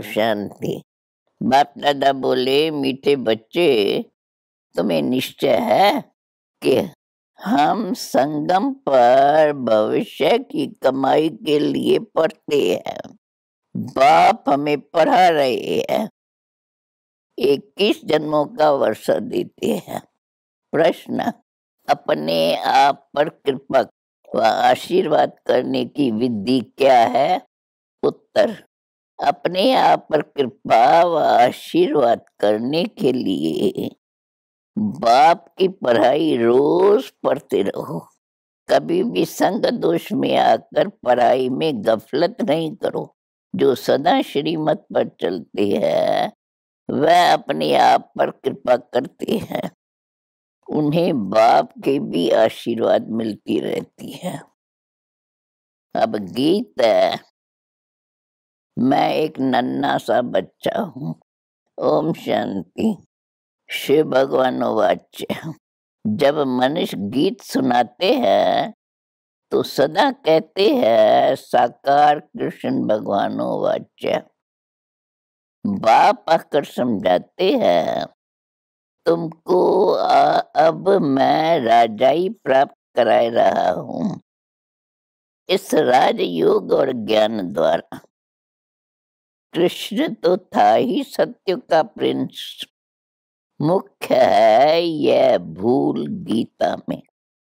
शांति। बाप दादा बोले, मीठे बच्चे, तुम्हें निश्चय है कि हम संगम पर भविष्य की कमाई के लिए पढ़ते हैं। बाप हमें पढ़ा रहे हैं, 21 जन्मों का वर्षा देते हैं। प्रश्न, अपने आप पर कृपा व आशीर्वाद करने की विधि क्या है? उत्तर, अपने आप पर कृपा व आशीर्वाद करने के लिए बाप की पढ़ाई रोज पढ़ते रहो। कभी भी संग दोष में आकर पढ़ाई में गफलत नहीं करो। जो सदा श्रीमत पर चलते हैं वह अपने आप पर कृपा करते हैं, उन्हें बाप के भी आशीर्वाद मिलती रहती है। अब गीत है। मैं एक नन्हा सा बच्चा हूँ। ओम शांति। शिव भगवान वाच्य। जब मनुष्य गीत सुनाते हैं तो सदा कहते हैं साकार कृष्ण भगवानो वाच्य। बाप आकर समझाते हैं, तुमको अब मैं राजाई प्राप्त कराए रहा हूँ इस राजयोग और ज्ञान द्वारा। कृष्ण तो था ही सत्य का प्रिंस। मुख्य है यह भूल गीता में।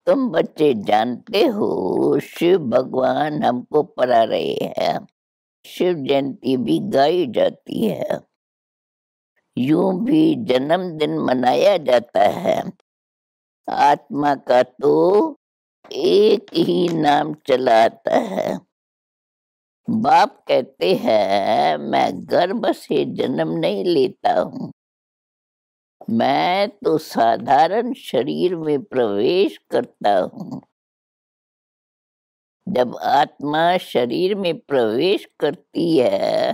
तुम बच्चे जानते हो शिव भगवान हमको पढ़ा रहे हैं। शिव जयंती भी गाई जाती है। यूं भी जन्मदिन मनाया जाता है। आत्मा का तो एक ही नाम चला आता है। बाप कहते हैं मैं गर्भ से जन्म नहीं लेता हूँ, मैं तो साधारण शरीर में प्रवेश करता हूँ। जब आत्मा शरीर में प्रवेश करती है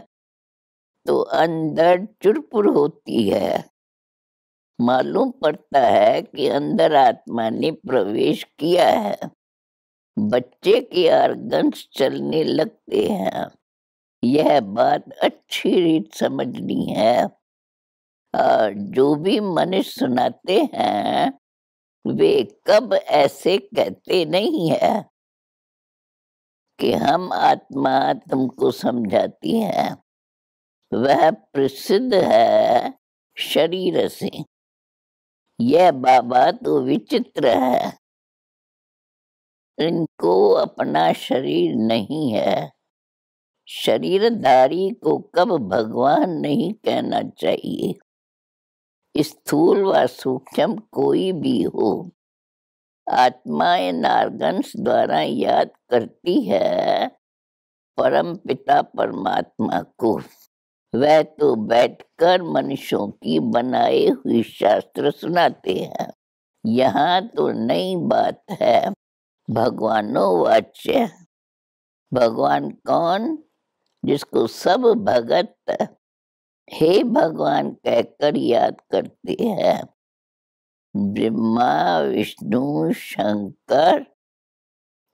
तो अंदर चुरपुर होती है। मालूम पड़ता है कि अंदर आत्मा ने प्रवेश किया है। बच्चे के ऑर्गन्स चलने लगते हैं। यह बात अच्छी रीत समझनी है। और जो भी मनुष्य सुनाते हैं वे कब ऐसे कहते नहीं है कि हम आत्मा तुमको समझाती है। वह प्रसिद्ध है शरीर से। यह बाबा तो विचित्र है, इनको अपना शरीर नहीं है। शरीरधारी को कब भगवान नहीं कहना चाहिए। स्थूल व सूक्ष्म कोई भी हो, आत्मा इन ऑर्गन्स द्वारा याद करती है परम पिता परमात्मा को। वह तो बैठकर मनुष्यों की बनाई हुई शास्त्र सुनाते हैं। यहाँ तो नई बात है। भगवानो वाच्य। भगवान कौन? जिसको सब भगत हे भगवान कहकर याद करते हैं। ब्रह्मा विष्णु शंकर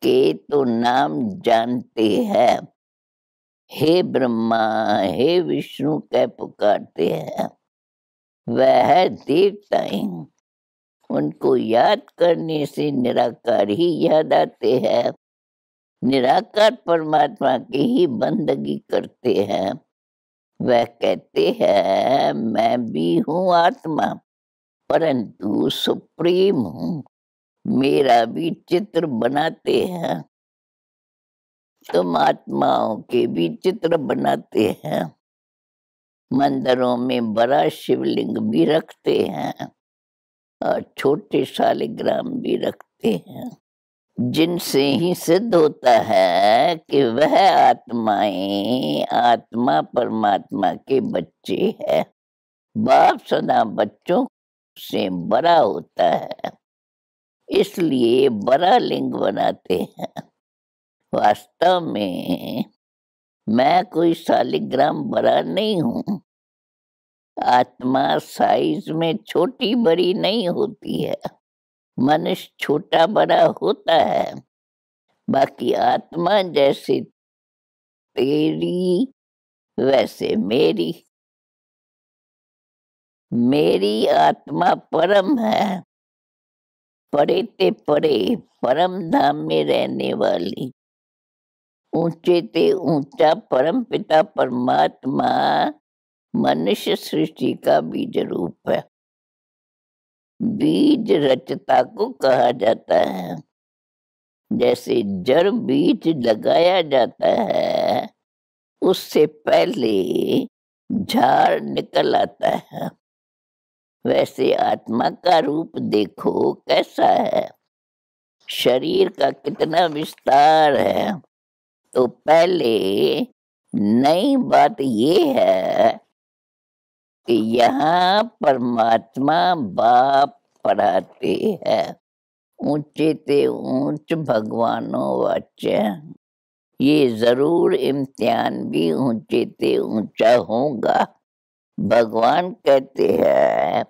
के तो नाम जानते हैं। हे ब्रह्मा हे विष्णु कह पुकारते हैं। वह देवताएं, उनको याद करने से निराकार ही याद आते हैं। निराकार परमात्मा की ही बंदगी करते हैं। वह कहते हैं मैं भी हूँ आत्मा, परंतु सुप्रीम हूँ। मेरा भी चित्र बनाते हैं। तुम आत्माओं के भी चित्र बनाते हैं। मंदिरों में बड़ा शिवलिंग भी रखते हैं और छोटे शालिग्राम भी रखते हैं, जिनसे ही सिद्ध होता है कि वह आत्माएं आत्मा परमात्मा के बच्चे हैं। बाप सदा बच्चों से बड़ा होता है, इसलिए बड़ा लिंग बनाते हैं। वास्तव में मैं कोई शालिग्राम बड़ा नहीं हूँ। आत्मा साइज में छोटी बड़ी नहीं होती है। मनुष्य छोटा बड़ा होता है, बाकी आत्मा जैसे तेरी वैसे मेरी आत्मा परम है, परे ते परे परम धाम में रहने वाली, ऊंचे ते ऊंचा परम पिता परमात्मा मनुष्य सृष्टि का बीज रूप है। बीज रचता को कहा जाता है। जैसे जड़ बीज लगाया जाता है, उससे पहले झाड़ निकल आता है। वैसे आत्मा का रूप देखो कैसा है, शरीर का कितना विस्तार है। तो पहले नई बात ये है कि यहाँ परमात्मा बाप पढ़ाते हैं, ऊंचे ते ऊंच भगवानों वाच्य। ये जरूर इम्तिहान भी ऊंचे ते ऊंचा होगा। भगवान कहते हैं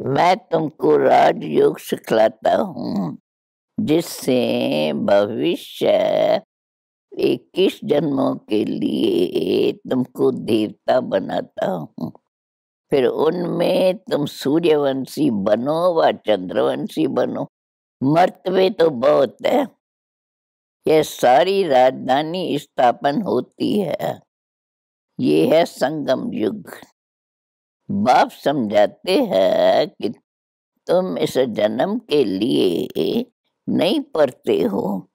मैं तुमको राजयोग सिखलाता हूँ, जिससे भविष्य 21 जन्मों के लिए तुमको देवता बनाता हूँ। फिर उनमें तुम सूर्यवंशी बनो व चंद्रवंशी बनो। मर्तबे तो बहुत है। यह सारी राजधानी स्थापन होती है। ये है संगम युग। बाप समझाते हैं कि तुम इस जन्म के लिए नहीं पढ़ते हो,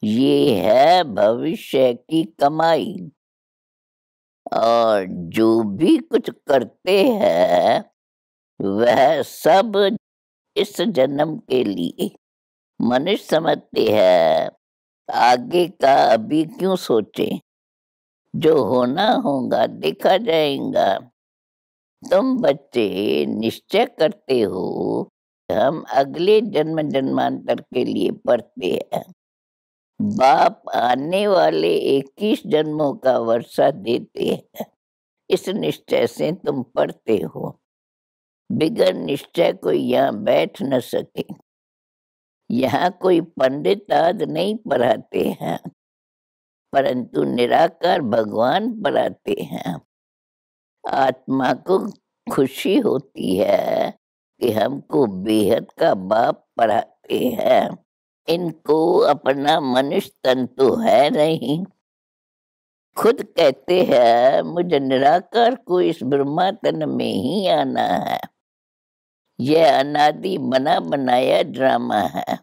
ये है भविष्य की कमाई। और जो भी कुछ करते हैं वह सब इस जन्म के लिए। मनुष्य समझते हैं आगे का अभी क्यों सोचे, जो होना होगा देखा जाएगा। तुम बच्चे निश्चय करते हो हम अगले जन्म जन्मांतर के लिए पढ़ते हैं। बाप आने वाले 21 जन्मों का वर्षा देते हैं। इस निश्चय से तुम पढ़ते हो। बिगर निश्चय कोई यहाँ बैठ न सके। यहाँ कोई पंडित आज नहीं पढ़ाते हैं, परंतु निराकार भगवान पढ़ाते हैं। आत्मा को खुशी होती है कि हमको बेहद का बाप पढ़ाते हैं। इनको अपना मनुष्य तन तो है नहीं। खुद कहते हैं मुझे निराकार को इस ब्रह्मा तन में ही आना है। यह अनादि बना बनाया ड्रामा है।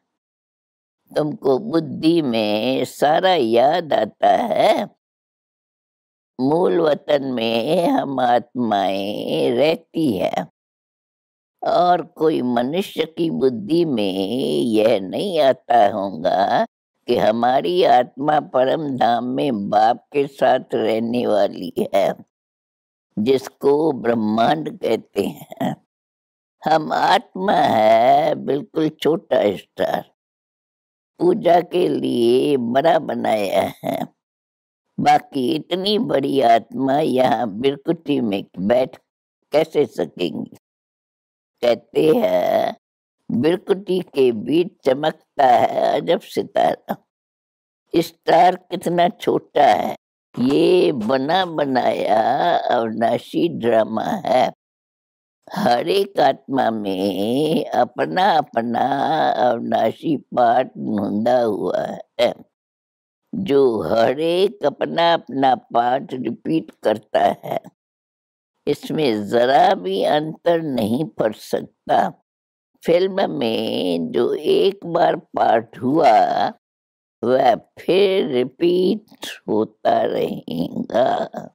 तुमको बुद्धि में सारा याद आता है। मूल वतन में हम आत्माएं रहती है, और कोई मनुष्य की बुद्धि में यह नहीं आता होगा कि हमारी आत्मा परम धाम में बाप के साथ रहने वाली है, जिसको ब्रह्मांड कहते हैं। हम आत्मा है बिल्कुल छोटा स्टार, पूजा के लिए बड़ा बनाया है। बाकी इतनी बड़ी आत्मा यहाँ बिरकुटी में बैठ कैसे सकेंगी। कहते हैं बिरकुटी के बीच चमकता है अजब सितारा। स्टार कितना छोटा है। ये बना बनाया अविनाशी ड्रामा है। हर एक आत्मा में अपना अपना अविनाशी पार्ट ढूंढा हुआ है, जो हर एक अपना अपना पार्ट रिपीट करता है। इसमें जरा भी अंतर नहीं पड़ सकता। फिल्म में जो एक बार पार्ट हुआ वह फिर रिपीट होता रहेगा।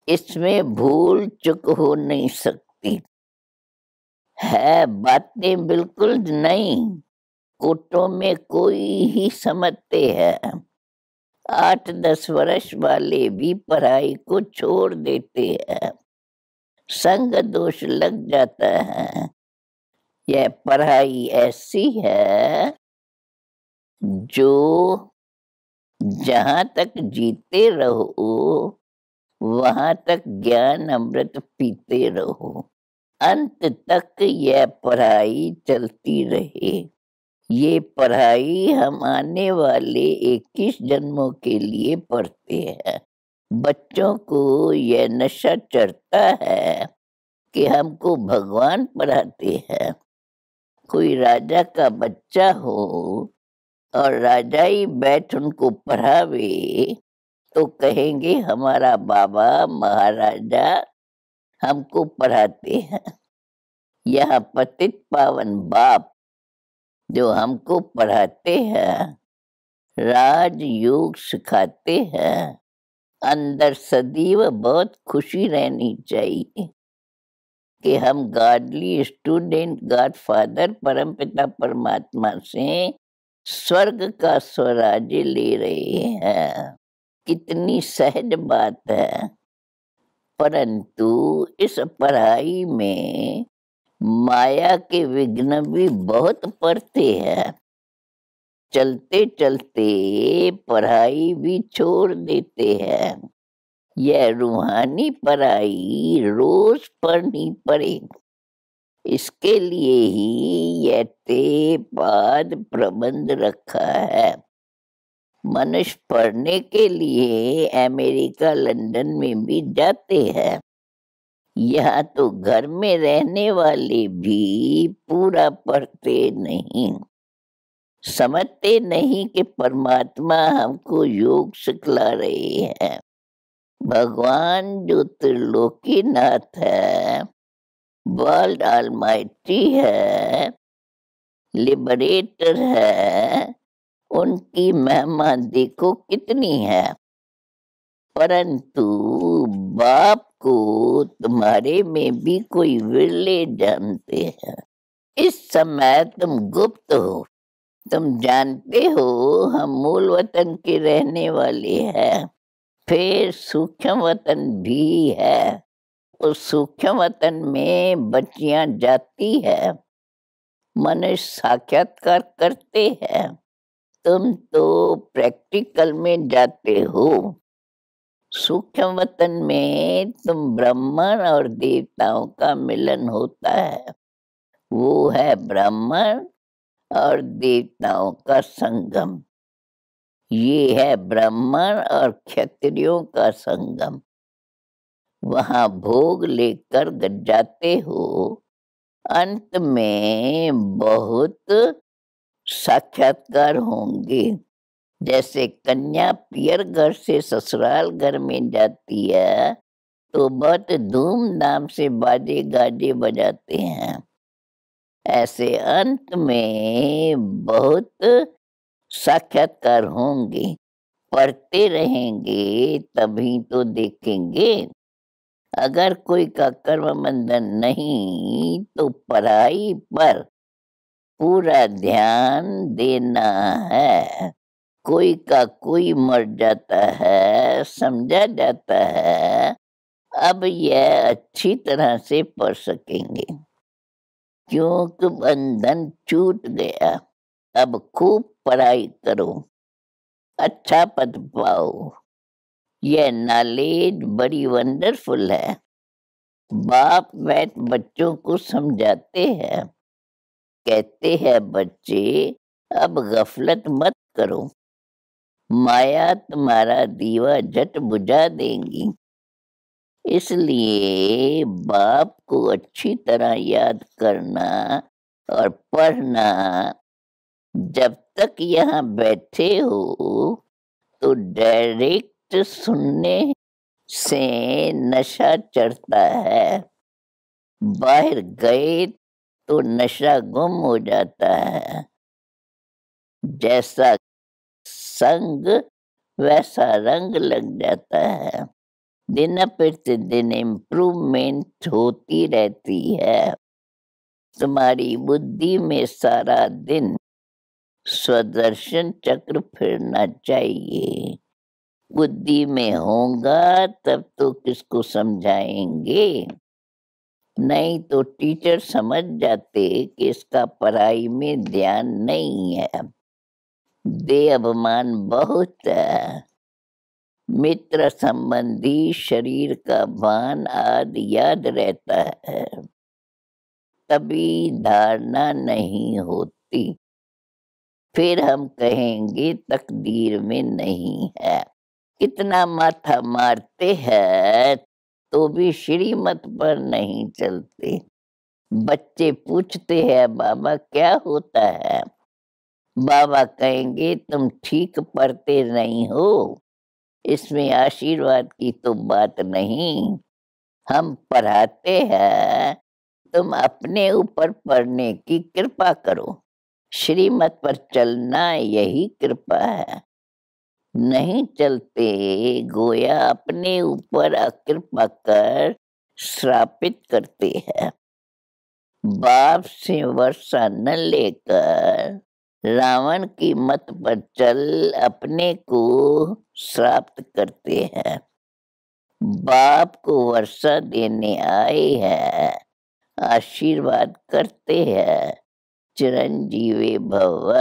इसमें भूल चूक हो नहीं सकती है। बातें बिल्कुल नहीं। कोटों में कोई ही समझते हैं। 8-10 वर्ष वाले भी पढ़ाई को छोड़ देते हैं। संग दोष लग जाता है। यह पढ़ाई ऐसी है जो जहाँ तक जीते रहो वहाँ तक ज्ञान अमृत पीते रहो। अंत तक यह पढ़ाई चलती रहे। ये पढ़ाई हम आने वाले 21 जन्मों के लिए पढ़ते हैं। बच्चों को यह नशा चढ़ता है कि हमको भगवान पढ़ाते हैं। कोई राजा का बच्चा हो और राजा ही बैठ उनको पढ़ावे तो कहेंगे हमारा बाबा महाराजा हमको पढ़ाते हैं। यह पतित पावन बाप जो हमको पढ़ाते हैं, राजयोग सिखाते हैं, अंदर सदैव बहुत खुशी रहनी चाहिए कि हम गॉडली स्टूडेंट गॉड फादर परमपिता परमात्मा से स्वर्ग का स्वराज्य ले रहे हैं। कितनी सहज बात है। परंतु इस पढ़ाई में माया के विघ्न भी बहुत पड़ते हैं। चलते चलते पढ़ाई भी छोड़ देते हैं। यह रूहानी पढ़ाई रोज पढ़नी पड़े। इसके लिए ही यह पाद प्रबंध रखा है। मनुष्य पढ़ने के लिए अमेरिका लंदन में भी जाते हैं। यहाँ तो घर में रहने वाले भी पूरा पढ़ते नहीं। समझते नहीं कि परमात्मा हमको योग सिखला रहे हैं। भगवान जो त्रिलोकीनाथ है, वर्ल्ड ऑलमाइटी है, लिबरेटर है, उनकी महिमा देखो कितनी है। परंतु बाप को तुम्हारे में भी कोई विरले जानते हैं। इस समय तुम गुप्त हो। तुम जानते हो हम मूल वतन के रहने वाले हैं, फिर सूक्ष्म वतन भी है। उस सूक्ष्म वतन में बच्चियां जाती है, मनुष्य साक्षात्कार करते हैं। तुम तो प्रैक्टिकल में जाते हो। सूक्ष्म वतन में तुम ब्राह्मण और देवताओं का मिलन होता है। वो है ब्राह्मण और देवताओं का संगम। ये है ब्राह्मण और क्षत्रियों का संगम। वहां भोग लेकर जाते हो। अंत में बहुत साक्षात्कार होंगे। जैसे कन्या पियर घर से ससुराल घर में जाती है तो बहुत धूमधाम से बाजे गाजे बजाते हैं। ऐसे अंत में बहुत साक्षात्कार होंगे। पढ़ते रहेंगे तभी तो देखेंगे। अगर कोई का कर्म बंधन नहीं तो पढ़ाई पर पूरा ध्यान देना है। कोई का कोई मर जाता है, समझा जाता है। अब यह अच्छी तरह से पढ़ सकेंगे क्योंकि बंधन छूट गया। अब खूब पढ़ाई करो, अच्छा पद पाओ। यह नॉलेज बड़ी वंडरफुल है। बाप बैठ बच्चों को समझाते हैं, कहते हैं बच्चे अब गफलत मत करो, माया तुम्हारा दीवा झट बुझा देंगी। इसलिए बाप को अच्छी तरह याद करना और पढ़ना। जब तक यहाँ बैठे हो तो डायरेक्ट सुनने से नशा चढ़ता है। बाहर गए तो नशा गुम हो जाता है। जैसा संग वैसा रंग लग जाता है। दिन प्रतिदिन इम्प्रूवमेंट होती रहती है। तुम्हारी बुद्धि में सारा दिन स्वदर्शन चक्र फिरना चाहिए। बुद्धि में होगा तब तो किसको समझाएंगे। नहीं तो टीचर समझ जाते कि इसका पढ़ाई में ध्यान नहीं है। दे अभिमान बहुत है। मित्र संबंधी शरीर का भान आदि याद रहता है, तभी धारणा नहीं होती। फिर हम कहेंगे तकदीर में नहीं है। कितना माथा मारते हैं तो भी श्रीमत पर नहीं चलते। बच्चे पूछते हैं बाबा क्या होता है? बाबा कहेंगे तुम ठीक पढ़ते नहीं हो, इसमें आशीर्वाद की तो बात नहीं। हम पढ़ाते हैं, तुम अपने ऊपर पढ़ने की कृपा करो। श्रीमत पर चलना यही कृपा है। नहीं चलते गोया अपने ऊपर अकृपा कर श्रापित करते हैं। बाप से वर्षा न लेकर रावण की मत पर चल अपने को श्राप्त करते हैं। बाप को वर्षा देने आए हैं, आशीर्वाद करते हैं चिरंजीवी भव।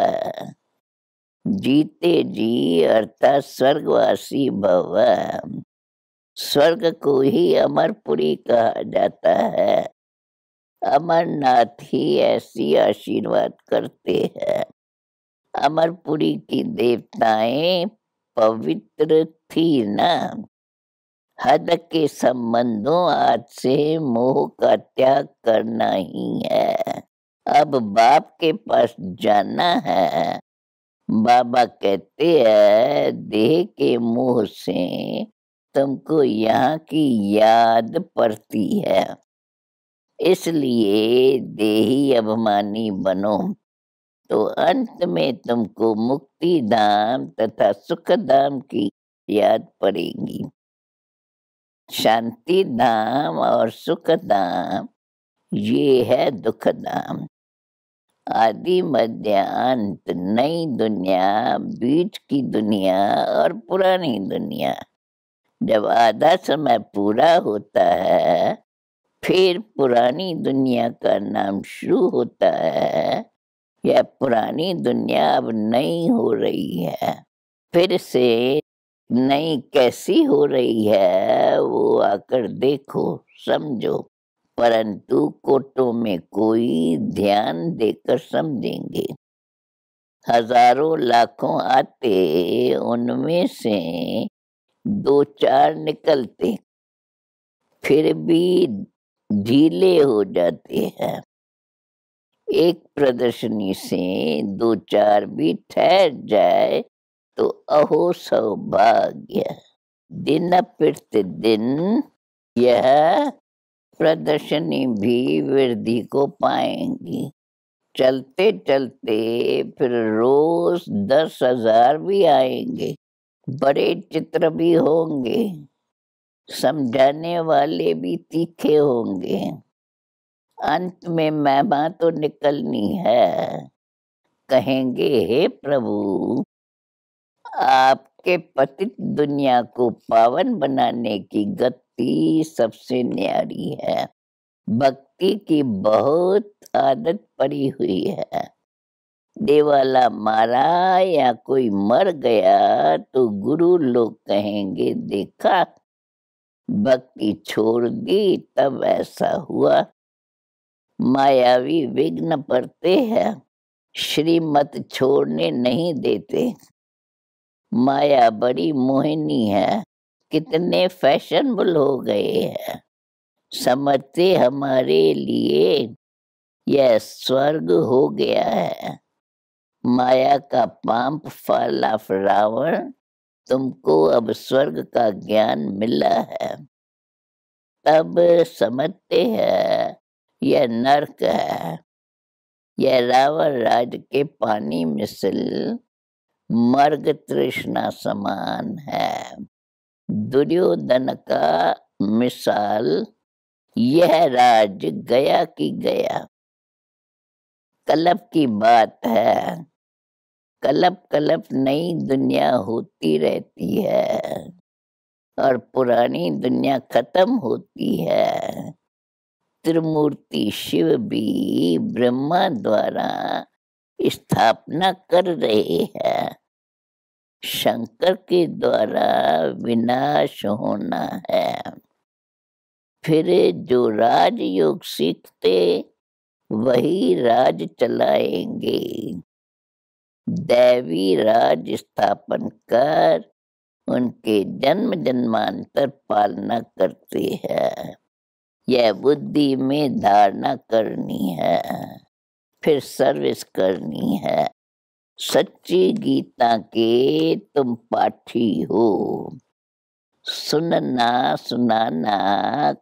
जीते जी अर्थात स्वर्गवासी भव। स्वर्ग को ही अमरपुरी कहा जाता है। अमरनाथ ही ऐसी आशीर्वाद करते हैं। अमरपुरी की देवताएं पवित्र थी ना। हद के संबंधों आज से मोह का त्याग करना ही है। अब बाप के पास जाना है। बाबा कहते हैं देह के मोह से तुमको यहाँ की याद पड़ती है, इसलिए देही अभिमानी बनो तो अंत में तुमको मुक्ति धाम तथा सुख धाम की याद पड़ेगी। शांति धाम और सुख धाम ये है दुख धाम। आदि मध्य अंत, नई दुनिया, बीच की दुनिया और पुरानी दुनिया। जब आधा समय पूरा होता है फिर पुरानी दुनिया का नाम शुरू होता है। यह पुरानी दुनिया अब नई हो रही है। फिर से नई कैसी हो रही है वो आकर देखो, समझो। परंतु कोटों में कोई ध्यान देकर समझेंगे। हजारों लाखों आते, उनमें से दो चार निकलते, फिर भी ढीले हो जाते हैं। एक प्रदर्शनी से दो चार भी ठहर जाए तो अहो सौभाग्य। दिन प्रतिदिन यह प्रदर्शनी भी वृद्धि को पाएंगी। चलते चलते फिर रोज 10,000 भी आएंगे। बड़े चित्र भी होंगे, समझाने वाले भी तीखे होंगे। अंत में महिमा तो निकलनी है। कहेंगे हे प्रभु, आपके पतित दुनिया को पावन बनाने की गति सबसे न्यारी है। भक्ति की बहुत आदत पड़ी हुई है। देवाला मारा या कोई मर गया तो गुरु लोग कहेंगे देखा, भक्ति छोड़ दी तब ऐसा हुआ। मायावी विघ्न पड़ते हैं, श्रीमत छोड़ने नहीं देते। माया बड़ी मोहिनी है, कितने फैशनेबल हो गए हैं। समझते हमारे लिए यह स्वर्ग हो गया है। माया का पांप फल ऑफ रावण, तुमको अब स्वर्ग का ज्ञान मिला है। तब समझते हैं यह नरक है। यह रावण राज के पानी मिसल मर्ग तृष्णा समान है। दुर्योधन का मिसाल यह राज गया की गया। कलप की बात है। कलप कलप नई दुनिया होती रहती है और पुरानी दुनिया खत्म होती है। त्रिमूर्ति शिव भी ब्रह्मा द्वारा स्थापना कर रहे हैं। शंकर के द्वारा विनाश होना है। फिर जो राजयोग सीखते वही राज चलाएंगे। दैवी राज स्थापन कर उनके जन्म जन्मांतर पालना करते हैं। यह बुद्धि में धारणा करनी है, फिर सर्विस करनी है। सच्ची गीता के तुम पाठी हो। सुनना सुनाना,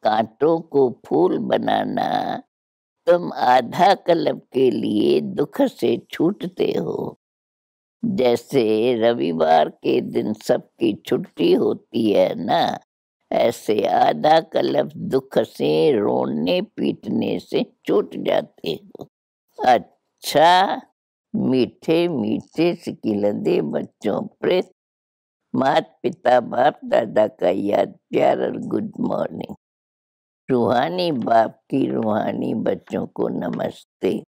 कांटों को फूल बनाना, तुम आधा कल्प के लिए दुख से छूटते हो। जैसे रविवार के दिन सबकी छुट्टी होती है ना, ऐसे आधा कल्प दुख से रोने पीटने से छूट जाते हो। अच्छा, मीठे मीठे सिकिलंदे बच्चों प्रेस, माता पिता बाप दादा का याद प्यार और गुड मॉर्निंग। रूहानी बाप की रूहानी बच्चों को नमस्ते।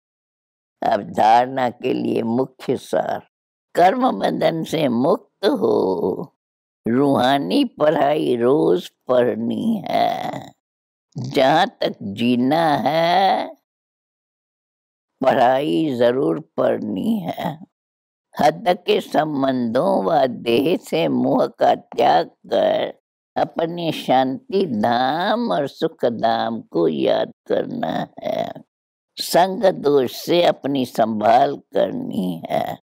अवधारणा के लिए मुख्य सार, कर्म बंधन से मुक्त हो। रूहानी पढ़ाई रोज पढ़नी है। जहाँ तक जीना है पढ़ाई जरूर पढ़नी है। हद के संबंधों व देह से मोह का त्याग कर अपने शांति धाम और सुख धाम को याद करना है। संग दोष से अपनी संभाल करनी है।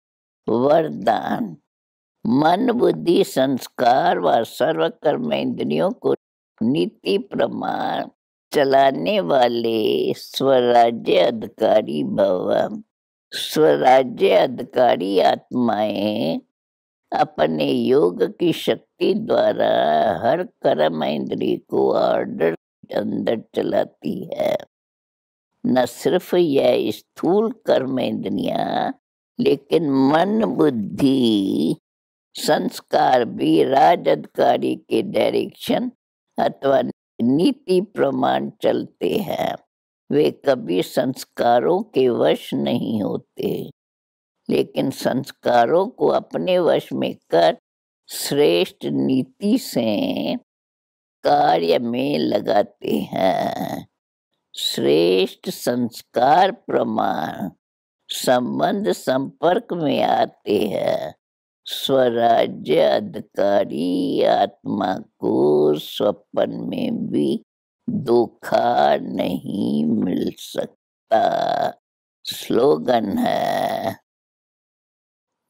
वरदान, मन बुद्धि संस्कार व सर्व कर्म इंद्रियों को नीति प्रमाण चलाने वाले स्वराज्य अधिकारी भव। स्वराज्य अधिकारी आत्माएं अपने योग की शक्ति द्वारा हर कर्म इंद्रिय को ऑर्डर अंदर चलाती है। न सिर्फ यह स्थूल कर्म इंद्रियां, लेकिन मन बुद्धि संस्कार भी राज अधिकारी के डायरेक्शन अथवा नीति प्रमाण चलते हैं। वे कभी संस्कारों के वश नहीं होते, लेकिन संस्कारों को अपने वश में कर श्रेष्ठ नीति से कार्य में लगाते हैं। श्रेष्ठ संस्कार प्रमाण संबंध संपर्क में आते हैं। स्वराज्य अधिकारी आत्मा को स्वप्न में भी धोखा नहीं मिल सकता। स्लोगन है,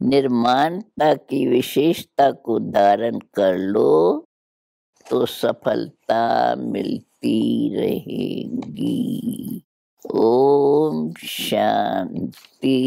निर्माणता की विशेषता को धारण कर लो तो सफलता मिलती रहेगी। ओम शांति।